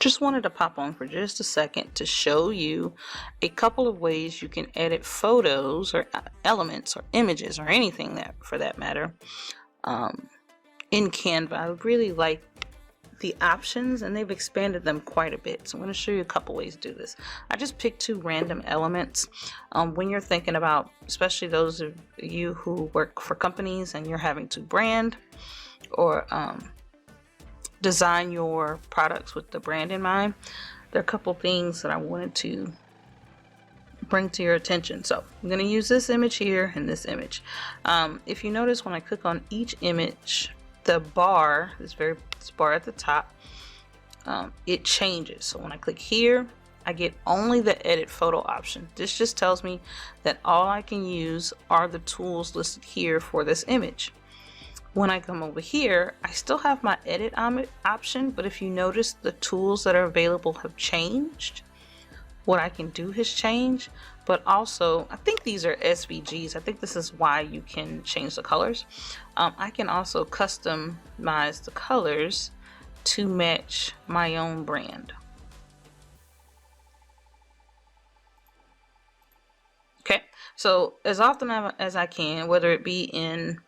Just wanted to pop on for just a second to show you a couple of ways you can edit photos or elements or images or anything that for that matter in Canva. I really like the options and they've expanded them quite a bit. So I'm going to show you a couple ways to do this. I just picked two random elements. When you're thinking about, especially those of you who work for companies and you're having to brand or design your products with the brand in mind, there are a couple things that I wanted to bring to your attention. So I'm going to use this image here and this image. If you notice, when I click on each image, the bar, this bar at the top, it changes. So when I click here, I get only the edit photo option. This just tells me that all I can use are the tools listed here for this image. When I come over here, I still have my edit option, but if you notice, the tools that are available have changed. What I can do has changed, but also I think these are SVGs. I think this is why you can change the colors. I can also customize the colors to match my own brand. Okay, so as often as I can, whether it be in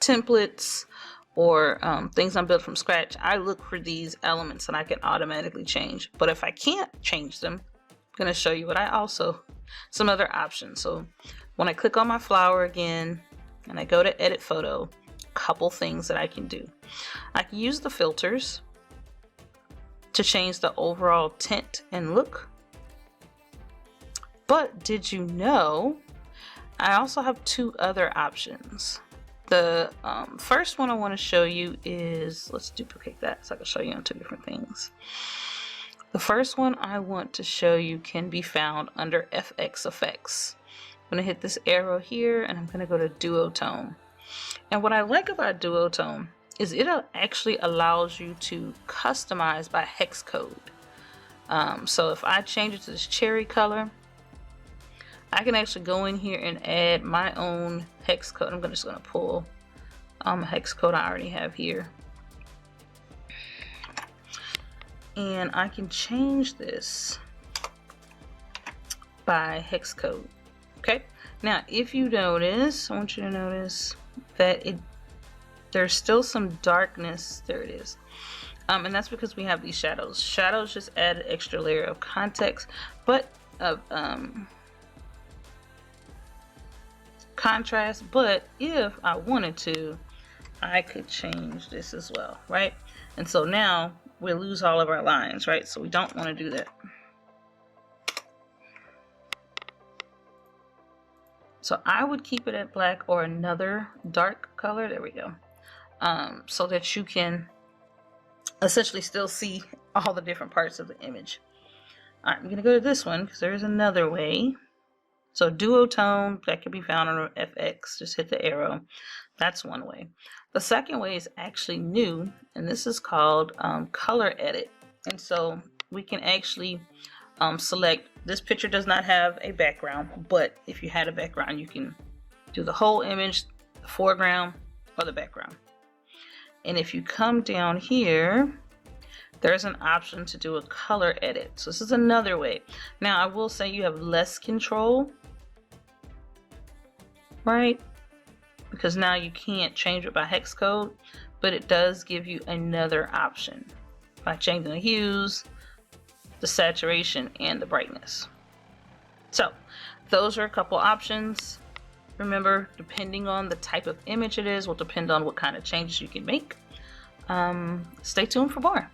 templates or things I'm built from scratch, I look for these elements that I can automatically change. But if I can't change them, I'm going to show you some other options. So when I click on my flower again and I go to edit photo, a couple things that I can do. I can use the filters to change the overall tint and look. But did you know I also have two other options? The first one I want to show you is, let's duplicate that so I can show you on two different things. The first one I want to show you can be found under FX effects. I'm going to hit this arrow here and I'm going to go to duotone. And what I like about duotone is it actually allows you to customize by hex code. So if I change it to this cherry color, I can actually go in here and add my own hex code. I'm just going to pull a hex code I already have here. And I can change this by hex code. Okay. Now, if you notice, I want you to notice that there's still some darkness. There it is. And that's because we have these shadows. Shadows just add an extra layer of context, but contrast. But if I wanted to, I could change this as well, right? And so now we'll lose all of our lines, right? So we don't want to do that. So I would keep it at black or another dark color. There we go. So that you can essentially still see all the different parts of the image. All right, I'm going to go to this one because there's another way. So duotone, that can be found on FX. Just hit the arrow. That's one way. The second way is actually new, and this is called color edit. And so we can actually select, this picture does not have a background, but if you had a background, you can do the whole image, the foreground, or the background. And if you come down here, there's an option to do a color edit. So this is another way. Now I will say you have less control, right? Because now you can't change it by hex code, but it does give you another option by changing the hues, the saturation, and the brightness. So those are a couple options. Remember, depending on the type of image it is will depend on what kind of changes you can make. Stay tuned for more.